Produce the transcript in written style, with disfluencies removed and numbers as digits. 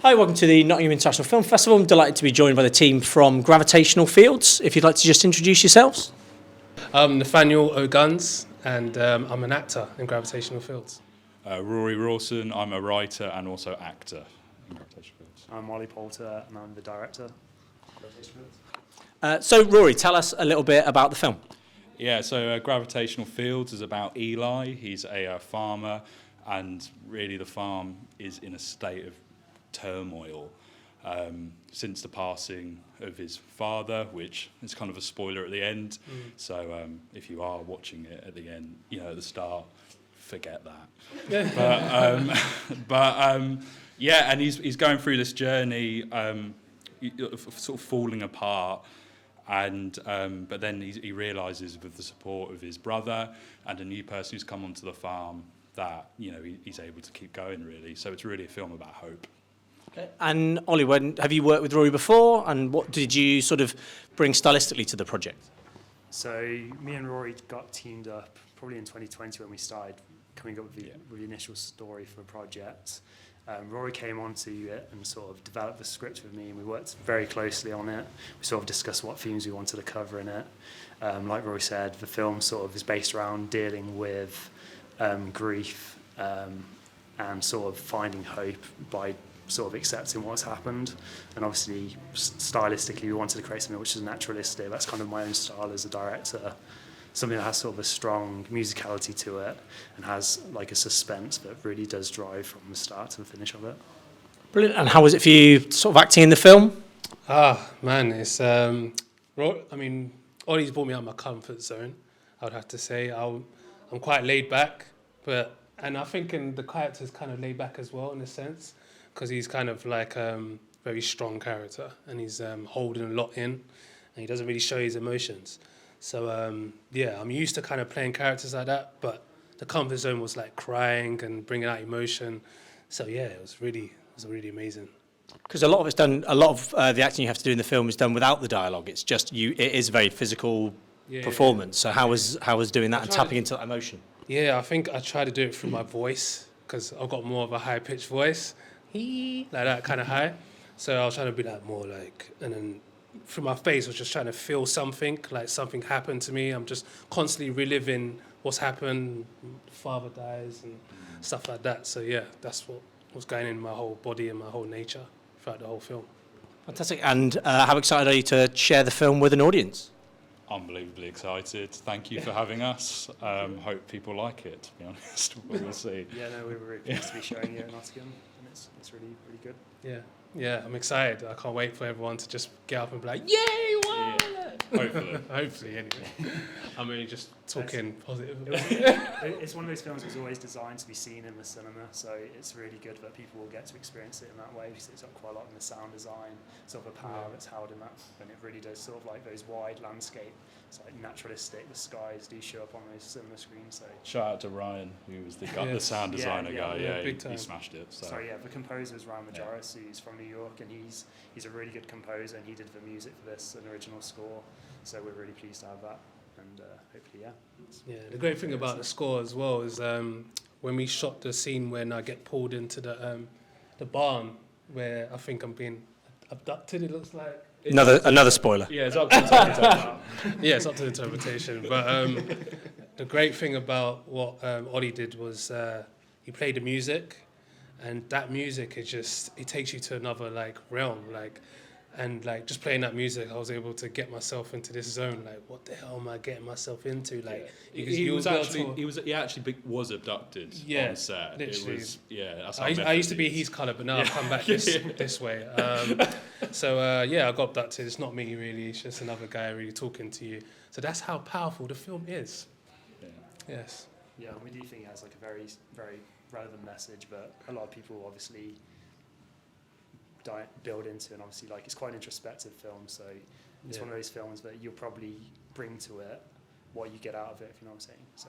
Hi, welcome to the Nottingham International Film Festival. I'm delighted to be joined by the team from Gravitational Fields. If you'd like to just introduce yourselves. I'm Nathaniel O'Guns, and I'm an actor in Gravitational Fields. Rory Rawson, I'm a writer and also actor in Gravitational Fields. I'm Wally Poulter and I'm the director. So, Rory, tell us a little bit about the film. Yeah, so Gravitational Fields is about Eli. He's a farmer, and really the farm is in a state of turmoil since the passing of his father, which is kind of a spoiler at the end. So if you are watching it at the end, at the start, forget that. Yeah, and he's going through this journey, sort of falling apart. And but then he realises, with the support of his brother and a new person who's come onto the farm, that he's able to keep going, really. So it's really a film about hope. Okay. And Ollie, have you worked with Rory before, and what did you sort of bring stylistically to the project? So me and Rory got teamed up probably in 2020 when we started coming up with the initial story for the project. Rory came onto it and sort of developed the script with me, and we worked very closely on it. We sort of discussed what themes we wanted to cover in it. Like Rory said, the film sort of is based around dealing with grief and sort of finding hope by sort of accepting what's happened. And obviously, stylistically, we wanted to create something which is naturalistic. That's kind of my own style as a director. Something that has sort of a strong musicality to it and has like a suspense that really does drive from the start to the finish of it. Brilliant. And how was it for you sort of acting in the film? Man, it's Ollie's brought me out of my comfort zone, I would have to say. I'm quite laid back, and I think the character's kind of laid back as well in a sense, because he's kind of like very strong character, and he's holding a lot in, and he doesn't really show his emotions. So I'm used to kind of playing characters like that, but the comfort zone was like crying and bringing out emotion. So yeah, it was really amazing. Because a lot of the acting you have to do in the film is done without the dialogue. It's just it is a very physical performance. So how was doing that and tapping into that emotion? Yeah, I think I try to do it through my voice, because I've got more of a high pitched voice, like that kind of high. So I was trying to be like more like, and then through my face, I was just trying to feel something, like something happened to me. I'm just constantly reliving what's happened. Father dies and stuff like that. So yeah, that's what was going in my whole body and my whole nature throughout the whole film. Fantastic. And how excited are you to share the film with an audience? Unbelievably excited. Thank you for having us. Hope people like it, to be honest. We'll see. Yeah, no, we were really pleased to be showing it in Nottingham, and it's really, really good. Yeah, I'm excited. I can't wait for everyone to just get up and be like, yay, wow! Hopefully. Hopefully, anyway. I'm only just talking positive. It's one of those films that was always designed to be seen in the cinema, so it's really good that people will get to experience it in that way, because it's got quite a lot in the sound design, sort of a power that's held in that, and it really does sort of like those wide landscape. It's like naturalistic, the skies do show up on those cinema screens. So Shout out to Ryan, who was the sound designer guy. Yeah, big time. he smashed it. So. Sorry, the composer is Ryan Majoris, who's from New York, and he's a really good composer, and he did the music for this, an original score. So we're really pleased to have that, and hopefully, Yeah, the great thing about the score as well is when we shot the scene when I get pulled into the barn where I think I'm being abducted. It looks like Another spoiler. Yeah, it's up to interpretation. yeah, it's up to interpretation. But the great thing about what Ollie did was he played the music, and that music it takes you to another like realm, and just playing that music, I was able to get myself into this zone. Like, what the hell am I getting myself into? Like, he actually was abducted on set. Literally. That's I used to be his colour, but now I've come back this way. I got abducted. It's not me really. It's just another guy really talking to you. So that's how powerful the film is. Yeah. Yes. Yeah, we do think it has like a very, very relevant message, but a lot of people obviously build into, and obviously like it's quite an introspective film, so it's one of those films that you'll probably bring to it what you get out of it, if you know what I'm saying. So